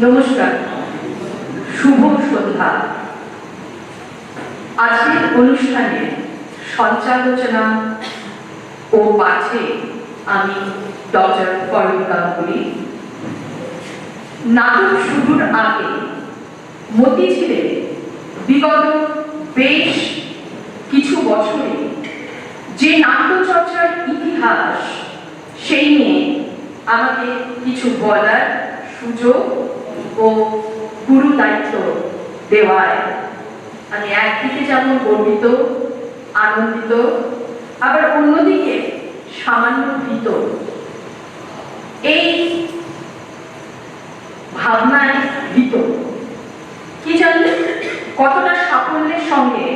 নমস্কার, শুভ সন্ধ্যা। আজকের অনুষ্ঠানে সঞ্চালনা ও পাঠে আমি ডক্টর ফরিদ গাঙ্গুলি। নাটক শুরুর আগে মতিঝিলে বিগত বেশ কিছু বছরে যে নাট্যচর্চার ইতিহাস, সেই নিয়ে আমাকে কিছু বলার সুযোগ ও গুরু দায়িত্ব দেওয়ায় আমি একদিকে যেমন গর্বিত, আনন্দিত, আবার অন্যদিকে সামান্য ভীত। এই ভাবনায় ভীত, কি জানি কতটা সাফল্যের সঙ্গে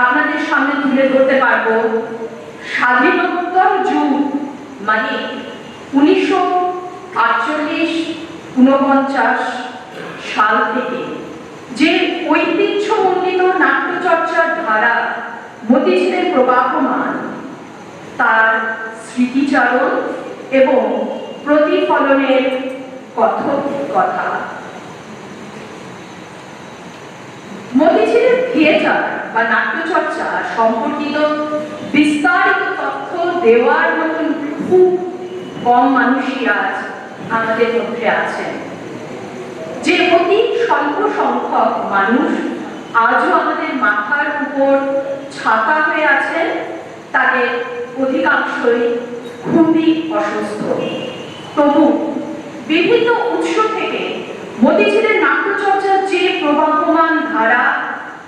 আপনাদের সামনে তুলে ধরতে পারবো স্বাধীনোত্তর যুগ, মানে 1948-49 সাল থেকে যে ঐতিহ্যমণ্ডিত নাট্যচর্চার ধারা মতিঝিলে প্রবাহমান, তার স্মৃতিচারণ এবং প্রতিফলনের কথা। মতিঝিলের থিয়েটার বা নাট্যচর্চা সম্পর্কিত বিস্তারিত তথ্য দেওয়ার মতন খুব কম মানুষই আজ আমাদের মধ্যে আছেন। যে অতি স্বল্প সংখ্যক মানুষ আজও আমাদের মাথার উপর ছাতা হয়ে আছেন, তাদের অধিকাংশই খুবই অসুস্থ। তবু বিভিন্ন উৎস থেকে মতিঝিলের নাট্যচর্চার যে প্রবাহমান ধারা,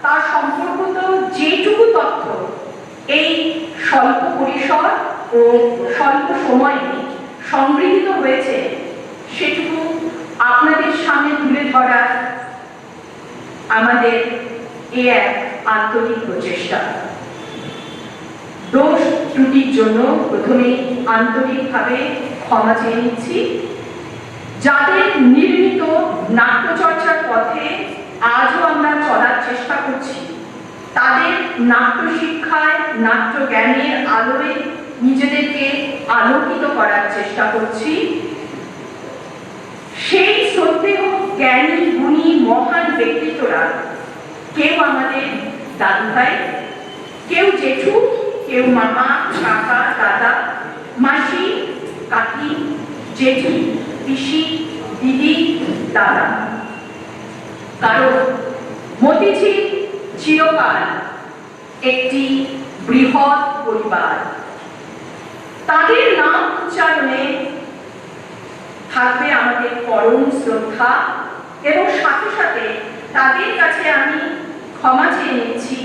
তার সম্পর্কিত যেটুকু তথ্য এই স্বল্প পরিসর ও স্বল্প সময়ে সংগৃহীত হয়েছে, সেটুকু আপনাদের সামনে তুলে ধরার আমাদের এক আন্তরিক প্রচেষ্টা। দোষ ত্রুটির জন্য প্রথমে আন্তরিকভাবে ক্ষমা চেয়ে নিচ্ছি। যাদের নির্মিত নাট্যচর্চার পথে আজও আমরা চলার চেষ্টা করছি, তাদের নাট্য শিক্ষায়, নাট্য জ্ঞানের আলোয় নিজেদেরকে আলোকিত করার চেষ্টা করছি, সেই শ্রদ্ধেয় জ্ঞানী গুণী মহান ব্যক্তিত্বরা কেউ আমাদের দাদু ভাই, কেউ জেঠু, কেউ মামা, কাকা, দাদা, মাসি, কাকি, জেঠি, পিসি, দিদি, দাদা। কারণ মতিঝিল চিরকাল একটি বৃহৎ পরিবার। তাদের নাম উচ্চারণে থাকবে আমাদের পরম শ্রদ্ধা, এবং সাথে সাথে তাদের কাছে আমি ক্ষমা চেয়ে নিচ্ছি,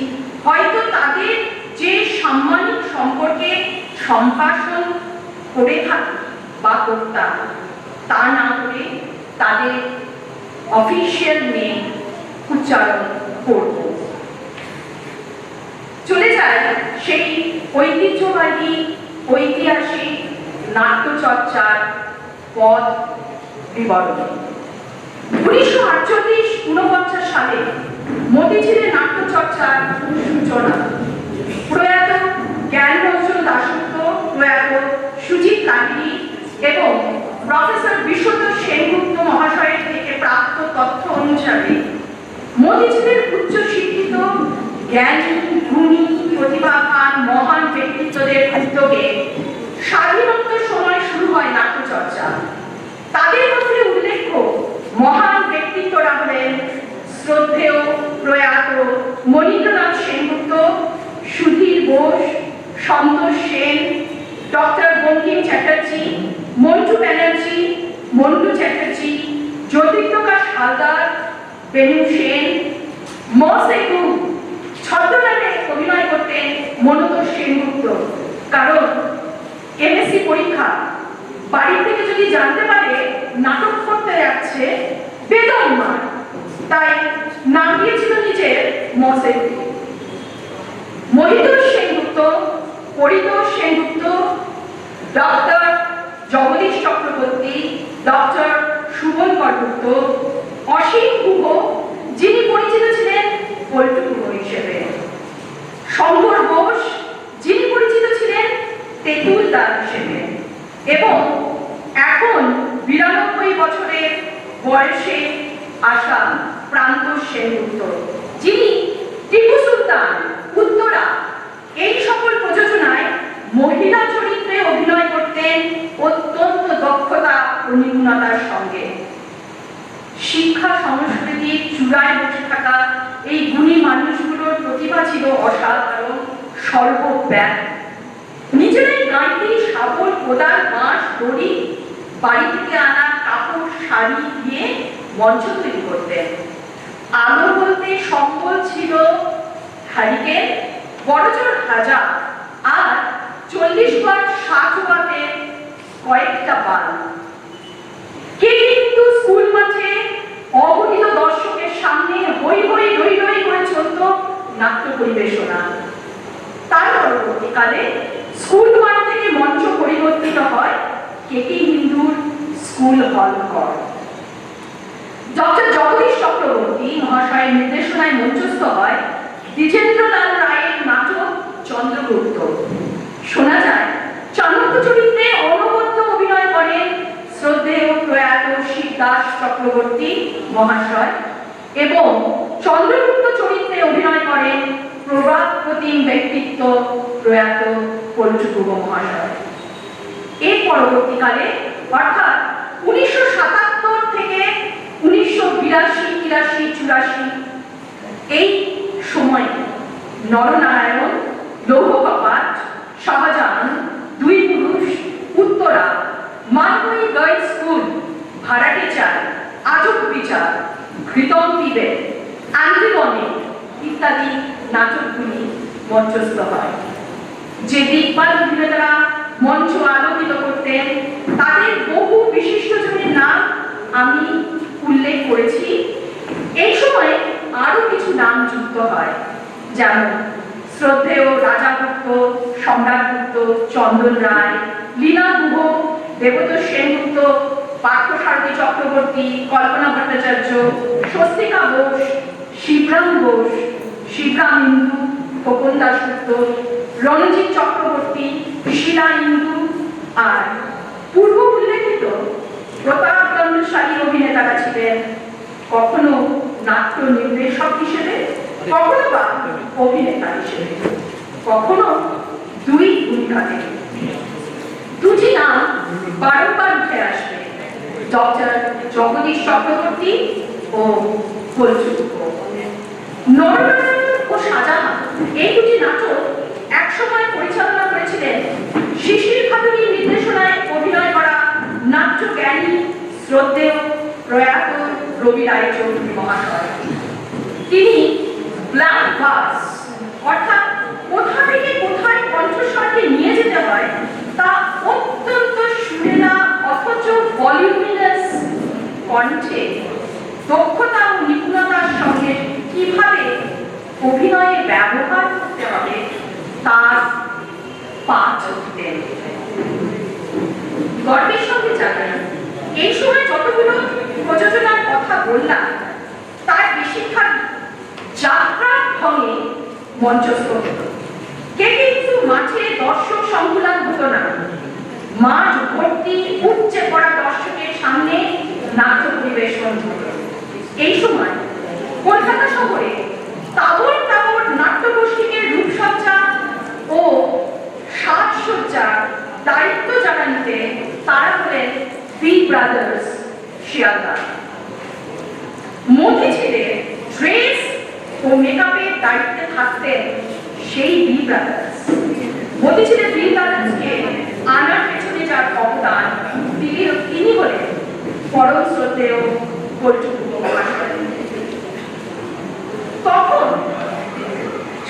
হয়তো তাদের যে সাম্মানিক সম্পর্কে সম্ভাষণ করে থাকি বা করতাম, তা না করে তাদের অফিসিয়াল নেম উচ্চারণ করব। চলে যায় সেই ঐতিহ্যবাহী ঐতিহাসিক নাট্যচর্চার পথ বিবরণে। 1948-49 সালে মতিঝিলে নাট্যচর্চার সূচনা। প্রয়াত জ্ঞানরঞ্জন দাশগুপ্ত, প্রয়াত সুজিত লাহিড়ী এবং প্রফেসর বিশ্বতোষ সেনগুপ্ত মহাশয়ের থেকে প্রাপ্ত তথ্য অনুসারে মতিঝিলের উচ্চ শিক্ষিত, জ্ঞানী, গুণী, প্রতিভাবান মহান ব্যক্তিত্বদের উদ্যোগে স্বাধীনোত্তর সময় শুরু হয় নাট্যচর্চা। তাদের মধ্যে উল্লেখ্য মহান ব্যক্তিত্বরা হলেন শ্রদ্ধেয় প্রয়াত মনীন্দ্রনাথ সেনগুপ্ত, সুধীর বোস, সন্তোষ সেন, ডক্টর বঙ্কিম চ্যাটার্জি, মন্টু ব্যানার্জি, মন্টু চ্যাটার্জি, জ্যোতিপ্রকাশ হালদার, বেনু সেন, মসেকু। ছদ্মনামে অভিনয় করতেন মনোতোষ সেনগুপ্ত, কারণ এমএসসি পরীক্ষা বাড়ি থেকে যদি জানতে পারে নাটক করতে যাচ্ছে, বেদম মার, তাই নাম দিয়েছিল নিজের মসেকু। মহিতোষ সেনগুপ্ত, পরিতোষ সেনগুপ্ত, ডক্টর জগদীশ চক্রবর্তী, ডক্টর সুবলকর গুপ্ত, অসীম গুহ, যিনি পরিচিত ছিলেন পল্টু গুহ হিসেবে, শঙ্কর বোস, যিনি পরিচিত ছিলেন তেঁতুলদার হিসেবে, এবং এখন 92 বছরের বয়সে আসা প্রান্ত সেনগুপ্ত, যিনি টিপু সুলতান, উত্তরা এই সকল প্রযোজনায় মহিলা চরিত্রে অভিনয় করতেন অত্যন্ত দক্ষতা ও নিপুণতার সঙ্গে। শিক্ষা সংস্কৃতির চূড়ায় বসে থাকা এই গুণী মানুষগুলোর প্রতিভা ছিল অসাধারণ, সর্বব্যাপী। নিজেরাই গাইতে শাবল, কোদাল, বাঁশ, দড়ি, বাড়ি থেকে আনা কাপড়, শাড়ি দিয়ে মঞ্চ তৈরি করতেন। আলো বলতে সম্বল ছিল হ্যারিকেন, বড়জোর হাজার, আর 40 ওয়াট 60 ওয়াটের কয়েকটা বাল্ব। কে কিন্তু স্কুল মাঠে অগণিত দর্শকের সামনে হই হই রই রই করে চলত নাট্য পরিবেশনা। তার পরবর্তীকালে স্কুল মাঠ থেকে মঞ্চ পরিবর্তিত হয় কেটি হিন্দুর স্কুল হল ঘর। ডক্টর জগদীশ চক্রবর্তী মহাশয়ের নির্দেশনায় মঞ্চস্থ হয় দ্বিজেন্দ্রলাল রায়ের নাটক চন্দ্রগুপ্ত। শোনা যায় চাণক্য চরিত্রে অনবদ্য অভিনয় করেন শ্রদ্ধেয় প্রয়াত শিবদাস চক্রবর্তী মহাশয় এবং চন্দ্রগুপ্ত চরিত্রে অভিনয় করেন প্রভাত প্রতিম ব্যক্তিত্ব প্রয়াত পল্টুগুহ মহাশয়। এর পরবর্তীকালে অর্থাৎ 1977 থেকে 1982-83-84 এই সময়ে নরনারায়ণ, লৌহকপাট, শাহজাহান, দুই পুরুষ, উত্তরা, মানবী গার্লস স্কুল, ভাড়াটে চাল, আজব বিচার, ঘৃতম পিবে, অ্যান্টিগনি ইত্যাদি নাটকগুলি মঞ্চস্থ হয়। যে দিকপাল অভিনেতারা মঞ্চ আলোকিত করতেন তাদের বহু বিশিষ্টজনের নাম আমি উল্লেখ করেছি। এই সময় আরো কিছু নাম যুক্ত হয়, যেমন শ্রদ্ধেয় রাজাগুপ্ত, সম্রাটগুপ্ত, চন্দন রায়, লীনা গুহ, দেবতোষ সেনগুপ্ত, পার্থসারথী চক্রবর্তী, কল্পনা ভট্টাচার্য, স্বস্তিকা বোস, শিবরাম বোস, শিবরাম ইন্দু, খোকন দাশগুপ্ত, রণজিৎ চক্রবর্তী, শিলা ইন্দু আর পূর্ব উল্লেখিত প্রতাপদণ্ডশালী অভিনেতারা ছিলেন কখনো নাট্য নির্দেশক হিসেবে, কখনো বা অভিনেতা হিসেবে, কখনো দুই ভূমিকাতে। দুটি নাম বারংবার উঠে আসবে, ডক্টর জগদীশ চক্রবর্তী ও পল্টুগুহ। নরনারায়ণ ও শাহজাহান এই দুটি নাটক একসময় পরিচালনা করেছিলেন শিশির খাতুনের নির্দেশনায় অভিনয় করা নাট্যজ্ঞানী শ্রদ্ধেয় প্রয়াত রবি রায়চৌধুরী মহাশয়। তিনি ব্ল্যাঙ্ক ভার্স অর্থাৎ কোথা থেকে কোথায় কণ্ঠস্বরকে নিয়ে যেতে হয় তা অত্যন্ত সুরেলা অথচ ভলিউমিনাস কণ্ঠে দক্ষতা ও নিপুণতার সঙ্গে কিভাবে অভিনয়ে ব্যবহার করতে হবে তার পাঠ হতেন। গর্বের সঙ্গে জানাই এই সময় যতগুলো প্রযোজনার কথা বললাম তার বেশিরভাগ যাত্রার ঢঙে মঞ্চস্থ হতো। কিন্তু মাঠে দর্শক সংকুলান হতো না, মাঠ ভর্তি উপচে পড়া দর্শকের সামনে নাট্য পরিবেশন হতো। এই সময় কলকাতা শহরে তাবড় তাবড় নাট্যগোষ্ঠীর রূপসজ্জা ও সাজসজ্জার দায়িত্ব যারা নিতেন তারা হলেন বি ব্রাদার্স শিয়ালদা। মতিঝিলে ড্রেস ও মেকআপের দায়িত্বে থাকতেন সেই বি ব্রাদার্স। মতিঝিলে বি ব্রাদার্সকে আনার পেছনে যার অবদান তিনি হলেন পরম শ্রদ্ধেয় পল্টুগুহ মহাশয়। তখন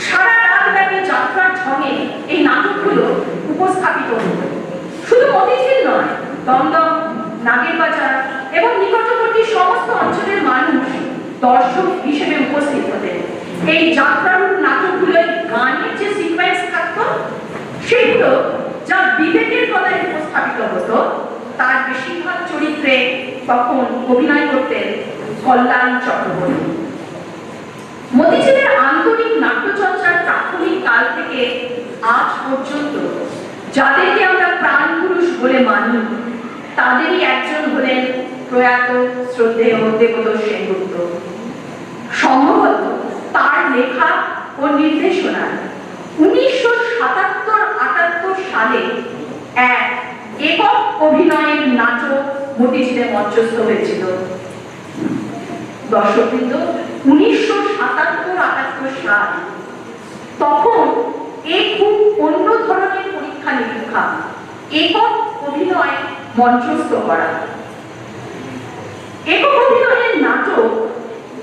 সারা রাতব্যাপী যাত্রার ঢঙে এই নাটকগুলো উপস্থাপিত হতো। শুধু মতিঝিল নয়, দমদম, নাগেরবাজার এবং নিকটবর্তী সমস্ত অঞ্চলের মানুষ দর্শক হিসেবে উপস্থিত হতেন। এই যাত্রারূপ নাটকগুলোয় গানের যে সিকোয়েন্স থাকতো সেগুলো যা বিবেকের গলায় উপস্থাপিত হতো তার বেশিরভাগ চরিত্রে তখন অভিনয় করতেন কল্যাণ চক্রবর্তী। মতিঝিলের আন্তরিক নাট্যচর্চার প্রাথমিক কাল থেকে আজ পর্যন্ত যাদেরকে আমরা প্রাণ পুরুষ বলে মানি তাদেরই একজন হলেন প্রয়াত শ্রদ্ধেয় দেবতোষ সেনগুপ্ত। সম্ভবত তার লেখা ও নির্দেশনায় 1977-78 সালে এক একক অভিনয়ের নাটক মতিঝিলে মঞ্চস্থ হয়েছিল। দর্শকবৃন্দ, 1977-78 সাল, তখন এই খুব অন্য ধরনের পরীক্ষা নিরীক্ষা, একক অভিনয় মঞ্চস্থ করা। একক অভিনয়ের নাটক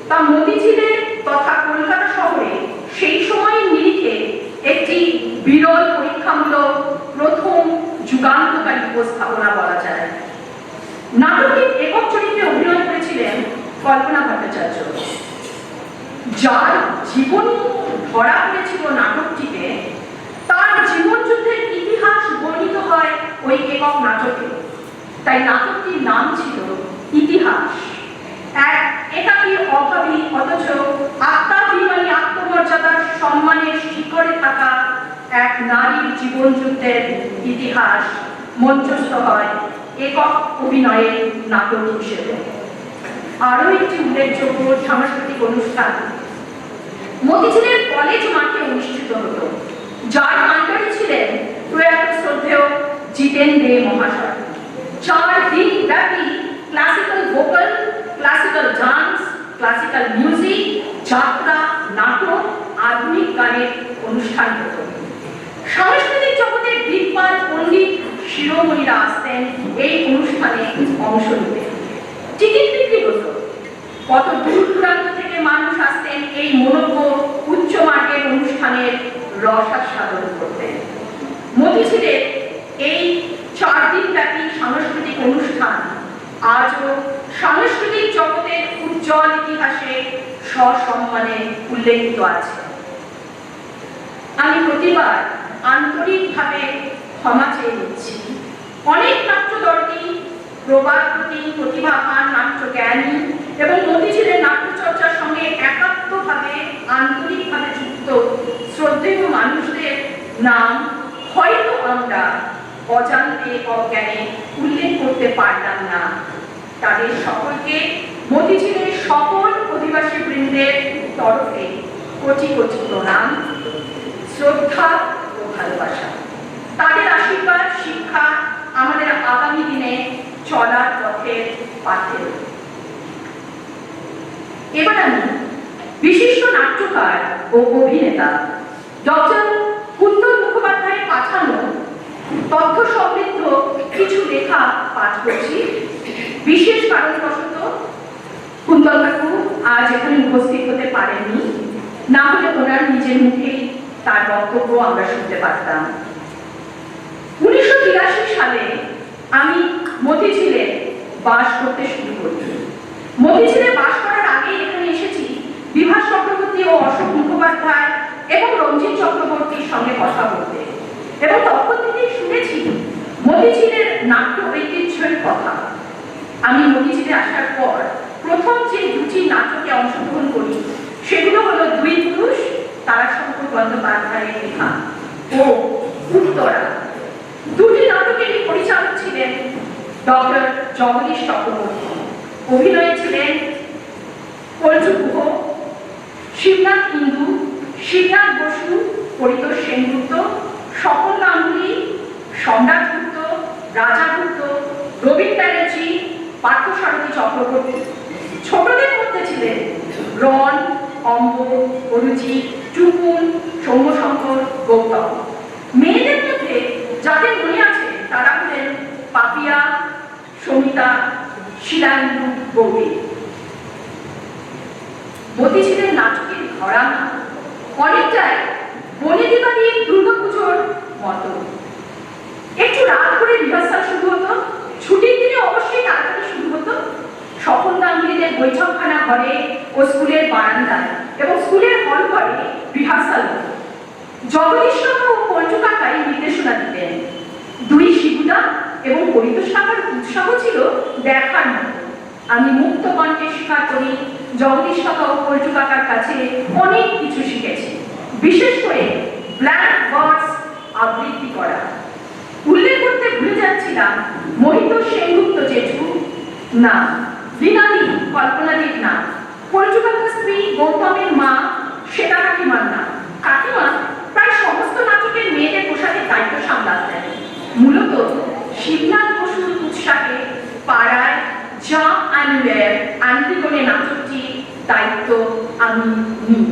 তা মতিঝিলে তথা কলকাতা শহরে সেই সময়ের নিরিখে একটি বিরল পরীক্ষামূলক প্রথম যুগান্তকারী উপস্থাপনা বলা যায়। নাটকে একক চরিত্রে অভিনয় করেছিলেন কল্পনা ভট্টাচার্য, যার জীবনী ধরা পড়েছিল নাটকটিতে। তার জীবনযুদ্ধের ইতিহাস বর্ণিত হয় ওই একক নাটকে, তাই নাটকটির নাম ছিল ইতিহাস। এক একাকী অভাবী অথচ আত্মাভিমানী আত্মমর্যাদার সম্মানের শিখরে থাকা এক নারীর জীবনযুদ্ধের ইতিহাস মঞ্চস্থ হয় একক অভিনয়ের নাটক হিসেবে। আরো একটি উল্লেখযোগ্য সাংস্কৃতিক অনুষ্ঠান মতিঝিলের কলেজ মাঠে অনুষ্ঠিত হতো, যার আন্ডারে ছিলেন প্রয়াত শ্রদ্ধেয় জিতেন দে মহাশয়। 4 দিন ব্যাপী classical vocal, classical dance, classical music, যাত্রা, নাটক, আধুনিক গানের অনুষ্ঠান হতো। সাংস্কৃতিক জগতের বিদ্বান পণ্ডিত শিরোমণিরা আসতেন এই অনুষ্ঠানে অংশ নিতে। টিকিট বিক্রি হতো। কত দূর দূরান্ত থেকে মানুষ আসতেন এই মনোজ্ঞ উচ্চ মার্গের অনুষ্ঠানের রসাস্বাদন করতে। মতিঝিলের এই 4 দিন ব্যাপী সাংস্কৃতিক অনুষ্ঠান আজও সাংস্কৃতিক জগতের উজ্জ্বল ইতিহাসে সসম্মানে উল্লেখিত আছে। আমি প্রতিবার আন্তরিকভাবে ক্ষমা চেয়ে নিচ্ছি অনেক নাট্যদর্শী, প্রবাদপ্রতিম, প্রতিভাবান নাট্যজ্ঞানী এবং মতিঝিলের নাট্যচর্চার সঙ্গে একাত্মভাবে আন্তরিকভাবে যুক্ত শ্রদ্ধেয় মানুষদের নাম হয়তো আমরা অজান্তে অজ্ঞানে উল্লেখ করতে পারলাম না। তাদের সকলকে মতিঝিলের সকল অধিবাসী বৃন্দের তরফে কোটি কোটি প্রণাম, শ্রদ্ধা ও ভালোবাসা। তাদের আশীর্বাদ শিক্ষা আমাদের আগামী দিনে চলার পথের পাথেয়। এবার আমি বিশিষ্ট নাট্যকার ও অভিনেতা ডক্টর কুন্তল মুখোপাধ্যায়ের পাঠানো তথ্য সমৃদ্ধ কিছু লেখা পাঠ করছি। বিশেষ কারণবশত কুন্তল কাকু আজ এখানে উপস্থিত হতে পারেননি, না হলে ওনার নিজের মুখেই তার বক্তব্য আমরা শুনতে পারতাম। 1983 সালে আমি মতিঝিলে বাস করতে শুরু করি। মতিঝিলে বাস করার আগে এখানে এসেছি বিভাস চক্রবর্তী ও অশোক মুখোপাধ্যায় এবং রঞ্জিত চক্রবর্তীর সঙ্গে কথা বলতে, এবং তখন থেকেই শুনেছি মতিঝিলের নাট্য ঐতিহ্যের কথা। আমি মতিঝিলে আসার পর প্রথম যে 2টি নাটকে অংশগ্রহণ করি সেগুলো হলো 2 পুরুষ তারাশঙ্কর বন্দ্যোপাধ্যায়ের লেখা ও উত্তরা। 2টি নাটকেরই পরিচালক ছিলেন ডক্টর জগদীশ চক্রবর্তী। অভিনয়ে ছিলেন পল্টু গুহ, শিবনাথ ইন্দু, শিবনাথ বসু, পরিতোষ সেনগুপ্ত, স্বপন গাঙ্গুলি, সম্রাট গুপ্ত, রাজা গুপ্ত, রবীন ব্যানার্জি, পার্থসারথী চক্রবর্তী। ছোটদের মধ্যে ছিলেন রন, অম্বর, অরুচি, টুকুন, সৌম্যশঙ্কর, গৌতম। মেয়েদের মধ্যে যাদের মনে আছে তারা হলেন পাপিয়া, সমিতা, শিলাইন্দু, গৌরী। মতিঝিলের নাটকের ঘরানা অনেকটাই বনেদি বাড়ির দুর্গাপুজোর মতো। একটু রাত করে রিহার্সাল শুরু হতো, ছুটির দিনে অবশ্যই তাড়াতাড়ি শুরু হতো। স্বপন গাঙ্গুলিদের বৈঠকখানা ঘরে ও স্কুলের বারান্দায় এবং স্কুলের হল ঘরে রিহার্সাল হতো। জগদীশ কাকা ও পল্টু কাকাই নির্দেশনা দিতেন। 2 শিবুদা এবং পরিতোষ কাকার উৎসাহ ছিল দেখার মতো। আমি মুক্ত কণ্ঠে স্বীকার করি জগদীশ কাকা ও পল্টু কাকার কাছে অনেক কিছু শিখেছি, বিশেষ করে ব্ল্যাক ভার্স আবৃত্তি করা। উল্লেখ করতে ভুলে যাচ্ছিলাম মহিতোষ সেনগুপ্ত জেঠু না, লীনাদি কল্পনাদির না, পঞ্চুকান্তার স্ত্রী গৌতমের মা শ্বেতা কাকিমার না। কাকিমা প্রায় সমস্ত নাটকের মেয়েদের পোশাকের দায়িত্ব সামলাতেন। মূলত শিবনাথ বসুর উৎসাহে পাড়ায় যা আনবের আন্তিকোণে নাটকটি দায়িত্ব আমি নিই।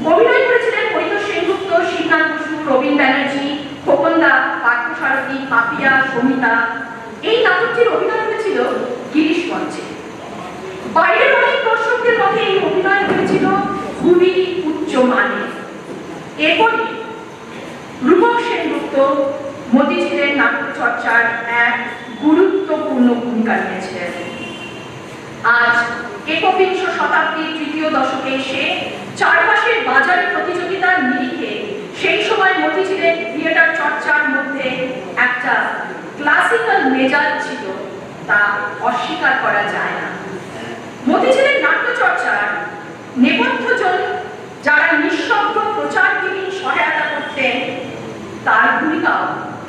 অভিনয় করেছিলেন পরিতোষ সেনগুপ্ত, শিবনাথ বসু, রবীন ব্যানার্জি, খোকনদা, পার্থসারথী, পাপিয়া, সমিতা। এই নাটকটির অভিনয় হয়েছিল গিরিশ মঞ্চে। বাইরের অনেক দর্শকদের মধ্যে এই অভিনয় হয়েছিল খুবই উচ্চ মানের। এরপরে রূপক সেনগুপ্ত মতিঝিলের নাট্য চর্চার এক গুরুত্বপূর্ণ ভূমিকা নিয়েছিলেন। আজ একবিংশ শতাব্দীর তৃতীয় দশকে এসে চারপাশের বাজারে প্রতিযোগিতার নিরিখে সেই সময় মতিঝিলের থিয়েটার চর্চার মধ্যে একটা ক্লাসিক্যাল মেজাজ ছিল, তা অস্বীকার করা যায় না। মতিঝিলের নাট্য চর্চার নেপথ্যজন যারা নিঃশব্দ প্রচারবিহীন সহায়তা করতেন তার ভূমিকা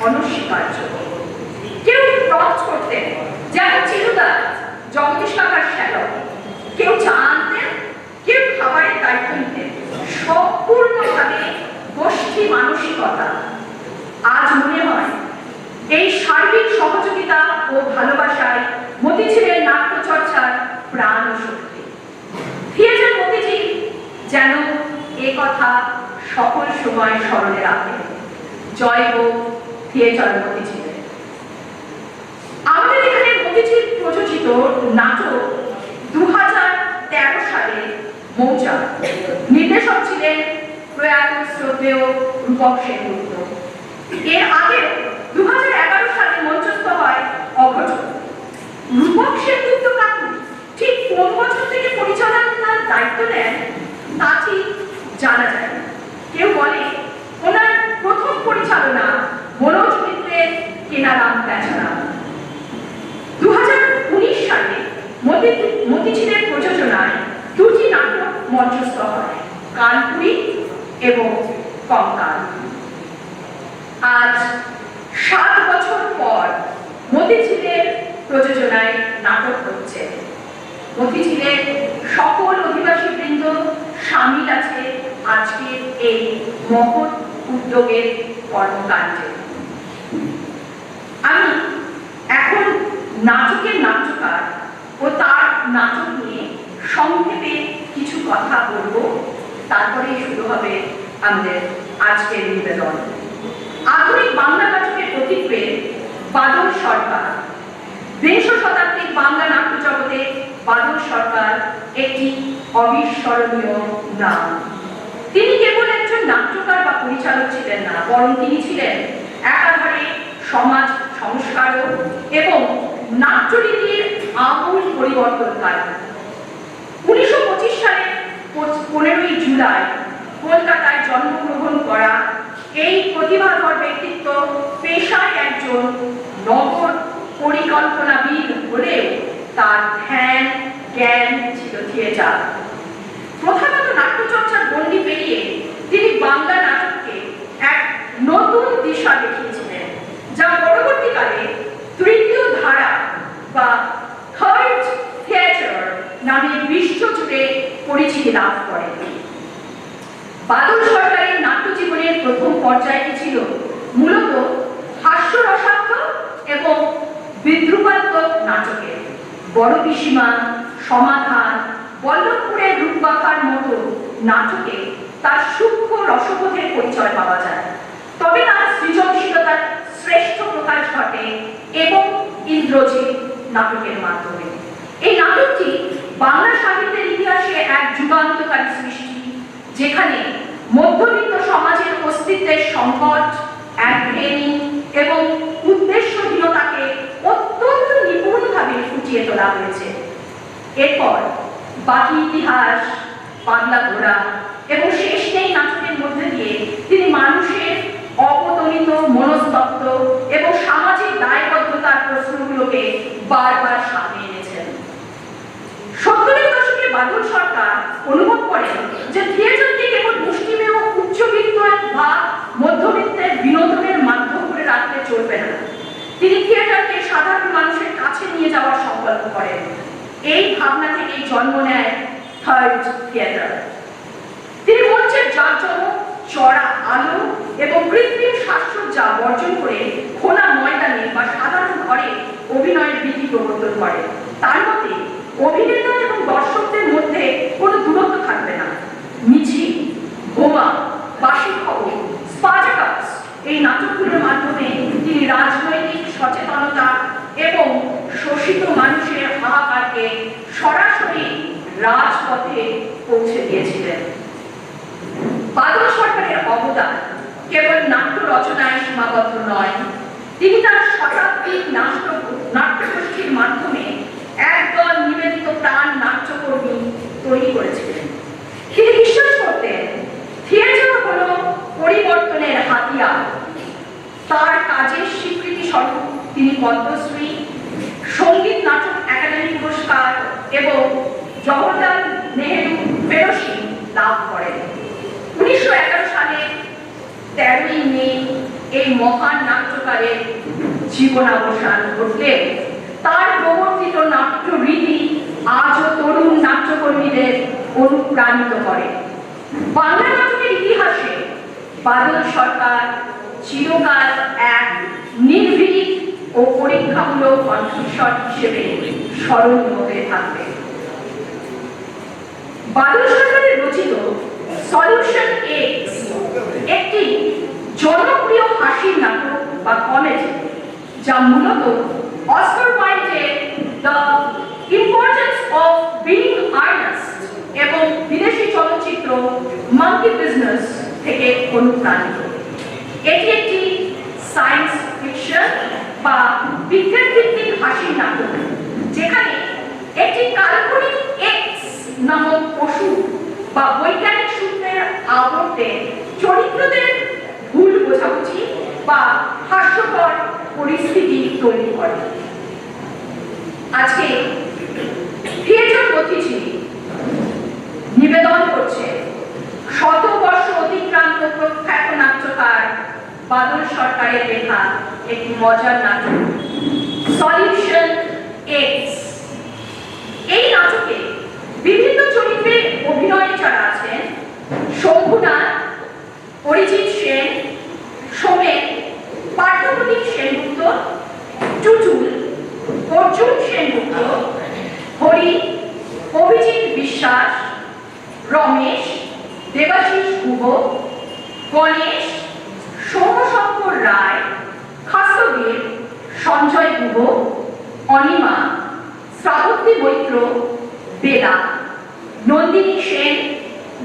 অনস্বীকার্য। কেউ টর্চ করতেন, যেমন চিরুদা, জগদীশ কাকার শ্যালক। কেউ চা আনতেন, কেউ খাবারের দায়িত্ব নিতেন। সম্পূর্ণভাবে গোষ্ঠী মানসিকতা। আজ মনে হয় এই সার্বিক সহযোগিতা ও ভালোবাসায় মতিঝিলের নাট্য চর্চার প্রাণ শক্তি। থিয়েটার মতিঝিল যেন এ কথা সকল সময় স্মরণে রাখে। জয় হোক থিয়েটার মতিঝিলে। আমাদের এখানে মতিঝিল প্রযোজিত নাটক 2013 সালে মৌচাক। নির্দেশক ছিলেন প্রয়াত শ্রদ্ধেয় রূপক সেনগুপ্ত। এর আগে 2011 সালে মঞ্চস্থ হয় অঘটন। রূপক সেনগুপ্ত কাকু ঠিক কোন বছর থেকে পরিচালনার দায়িত্ব নেন তা ঠিক জানা যায় না। কেউ বলে ওনার প্রথম পরিচালনা মনোজ মিত্রের কেনারাম বেচারাম। 2019 সালে মতিঝিলের প্রযোজনায় দুটি নাটক মঞ্চস্থ হয়, কানপুরি এবং কঙ্কাল। আজ 7 বছর পর মতিঝিলের প্রযোজনায় নাটক হচ্ছে। মতিঝিলের সকল অধিবাসী বৃন্দ সামিল আছে আজকের এই মহৎ উদ্যোগের কর্মকাণ্ডে। আমি এখন নাটকের নাট্যকার ও তার নাটক নিয়ে সংক্ষেপে কিছু কথা বলবো, তারপরেই শুরু হবে আমাদের আজকের নিবেদন। আধুনিক বাংলা নাটকের প্রতিক্রিয়ে বাদল সরকার। বিংশ শতাব্দীর বাংলা নাট্য জগতে বাদল সরকার একটি অবিস্মরণীয় নাম। তিনি কেবল একজন নাট্যকার বা পরিচালক ছিলেন না, বরং তিনি ছিলেন একাধারে সমাজ সংস্কারক এবং নাট্যরীতির আমূল পরিবর্তনকারী। 1925 সালের 15ই জুলাই কলকাতায় জন্মগ্রহণ করা এই প্রতিভাধর ব্যক্তিত্ব পেশায় একজন নগর পরিকল্পনাবিদ হলেও তার ধ্যান জ্ঞান ছিল থিয়েটার। প্রধানত নাট্যচর্চার গণ্ডি পেরিয়ে তিনি বাংলা নাটককে এক নতুন দিশা দেখিয়েছিলেন, যা পরবর্তীকালে তৃতীয় ধারা বা থার্ড থিয়েটার নামে বিশ্বজুড়ে পরিচিতি লাভ করে। বাদল সরকারের নাট্যজীবনের প্রথম পর্যায়টি ছিল মূলত হাস্যরসাত্মক এবং বিদ্রুপাত্মক নাটকে। বড় পিসিমা, সমাধান, বল্লভপুরের রূপবাখার মতো নাটকে তার সূক্ষ্ম রসবোধের পরিচয় পাওয়া যায়। তবে তার সৃজনশীলতার শ্রেষ্ঠ প্রকাশ ঘটে এবং ইন্দ্রজিৎ নাটকের মাধ্যমে। এই নাটকটি বাংলা সাহিত্যের ইতিহাসে এক যুগান্তকারী সৃষ্টি, যেখানে মধ্যবিত্ত সমাজের অস্তিত্বের সংকট, একঘেয়েমি এবং উদ্দেশ্যহীনতাকে অত্যন্ত নিপুণভাবে ফুটিয়ে তোলা হয়েছে। এরপর বাকি ইতিহাস, পাগলা ঘোড়া এবং শেষ নেই নাটকের মধ্যে দিয়ে তিনি মানুষের অপদমিত মনস্তত্ত্ব এবং সামাজিক দায়বদ্ধতার প্রশ্নগুলোকে বারবার সামনে এনেছেন। 70-এর দশকে বাদল সরকার অনুভব করেন যে থিয়েটারকে কেবল মুষ্টিমেয় উচ্চবিত্ত বা মধ্যবিত্তের বিনোদনের মাধ্যম করে রাখলে চলবে না। তিনি থিয়েটারকে সাধারণ মানুষের কাছে নিয়ে যাওয়ার সংকল্প করেন। এই ভাবনা থেকেই জন্ম নেয় থার্ড থিয়েটার। তিনি মঞ্চের জাঁকজমক, চড়া আলো এবং কৃত্রিম সাজসজ্জা বর্জন করে খোলা ময়দানে বা সাধারণ ঘরে অভিনয়ের বিধি প্রবর্তন করেন। তার মতে অভিনেতা এবং দর্শকদের মধ্যে কোনো দূরত্ব থাকবে না। মিছিল, বোমা, বাসি খবর, স্পার্টাকাস এই নাটকগুলোর মাধ্যমে তিনি রাজনৈতিক সচেতনতা এবং শোষিত মানুষের হাহাকারকে সরাসরি রাজপথে পৌঁছে দিয়েছিলেন। বাদল সরকারের অবদান কেবল নাট্য রচনায় সীমাবদ্ধ নয়, তিনি তার শতাব্দীর নাট্যগোষ্ঠীর মাধ্যমে একদল নিবেদিত প্রাণ নাট্যকর্মী তৈরি করেছিলেন। তিনি বিশ্বাস করতেন থিয়েটার হলো পরিবর্তনের হাতিয়ার। তার কাজের স্বীকৃতি স্বরূপ তিনি পদ্মশ্রী, সঙ্গীত নাটক একাডেমি পুরস্কার এবং জওহরলাল নেহেরু ফেলোশিপ লাভ করেন। 1911 সালে 13ই মে এই মহান নাট্যকারের জীবনাবসান ঘটলে তার প্রবর্তিত নাট্য রীতি আজও তরুণ নাট্যকর্মীদের অনুপ্রাণিত করে। বাংলা নাটকের ইতিহাসে বাদল সরকার চিরকাল এক নির্ভীক ও পরীক্ষামূলক কণ্ঠস্বর হিসেবে স্মরণীয় হয়ে থাকবে। বাদল সরকারের রচিত সলিউশন এক্স একটি জনপ্রিয় হাসির নাটক বা কমেডি, যা মূলত অস্কার ওয়াইল্ডের the Importance of Being Earnest এবং বিদেশি চলচ্চিত্র মাঙ্কি বিজনেস থেকে অনুপ্রাণিত। এটি একটি সায়েন্স ফিকশন বা বিজ্ঞান ভিত্তিক হাসির নাটক, যেখানে একটি কাল্পনিক এক্স নামক পশু বা বৈজ্ঞানিক সূত্রের আবর্তে চরিত্রদের ভুল বোঝাবুঝি বা হাস্যকর পরিস্থিতি তৈরি করে। আজকে থিয়েটার গতিশীল নিবেদন করছে শত বর্ষ অতিক্রান্ত প্রখ্যাত নাট্যকার বাদল সরকারের লেখা একটি মজার নাটক সলিউশন এক্স। এই নাটকে বিভিন্ন চরিত্রে অভিনয়ে যারা আছেন শম্ভুনাথ, অরিজিৎ সেন, সোমেন, পার্থপ্রতিম সেনগুপ্ত, টুটুল, অর্জুন সেনগুপ্ত, হরি, অভিজিৎ বিশ্বাস, রমেশ, দেবাশিস গুহ, গণেশ, সৌম্যশঙ্কর রায়, খাস্তগীর, সঞ্জয় গুহ, অনিমা, শ্রাবন্তী মৈত্র, বেলা, নন্দিনী সেন,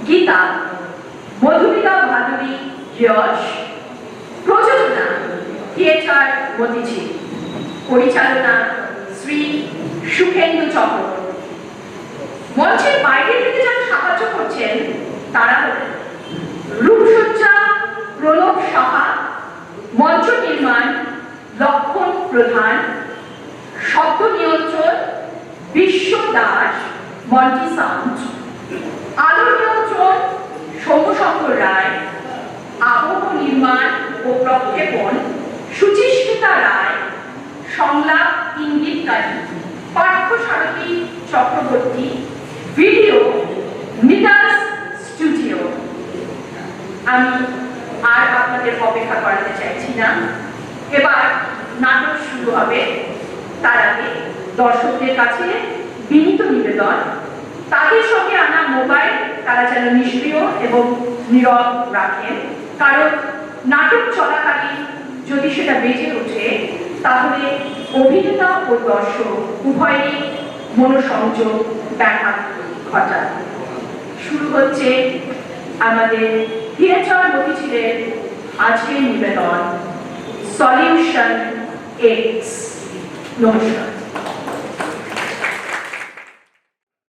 গীতা, মধুমিতা ভাদুরী, যশ। প্রযোজনা থিয়েটার গতিশীল। পরিচালনা শ্রী সুখেন্দু চক্রবর্তী। মঞ্চের বাইরে থেকে যারা সাহায্য করছেন তারা হলেন রূপসজ্জা প্রণব সাহা, মঞ্চ নির্মাণ লক্ষণ প্রধান, শব্দ নিয়ন্ত্রণ বিশ্ব দাস, মল্টি সাউন্ড, আলো নিয়ন্ত্রণ সৌম্যশঙ্কর রায়, আবহ নির্মাণ ও প্রক্ষেপণ সুচিস্মিতা রায়, সংলাপ ইঙ্গিতকারী পার্থসারথী চক্রবর্তী, ভিডিও নিদাস স্টুডিও। আমি আর আপনাদের অপেক্ষা করাতে চাইছি না, এবার নাটক শুরু হবে। তার আগে দর্শকদের কাছে বিনীত নিবেদন, তাদের সঙ্গে আনা মোবাইল তারা যেন নিষ্ক্রিয় এবং নীরব রাখেন, কারণ নাটক চলাকালীন যদি সেটা বেজে ওঠে তাহলে অভিনেতা ও দর্শক উভয়েরই মনোসংযোগ ব্যাঘাত ঘটায়। শুরু হচ্ছে আমাদের থিয়েটার গতিশীলের আজকের নিবেদন সলিউশন এক্স। নমস্কার।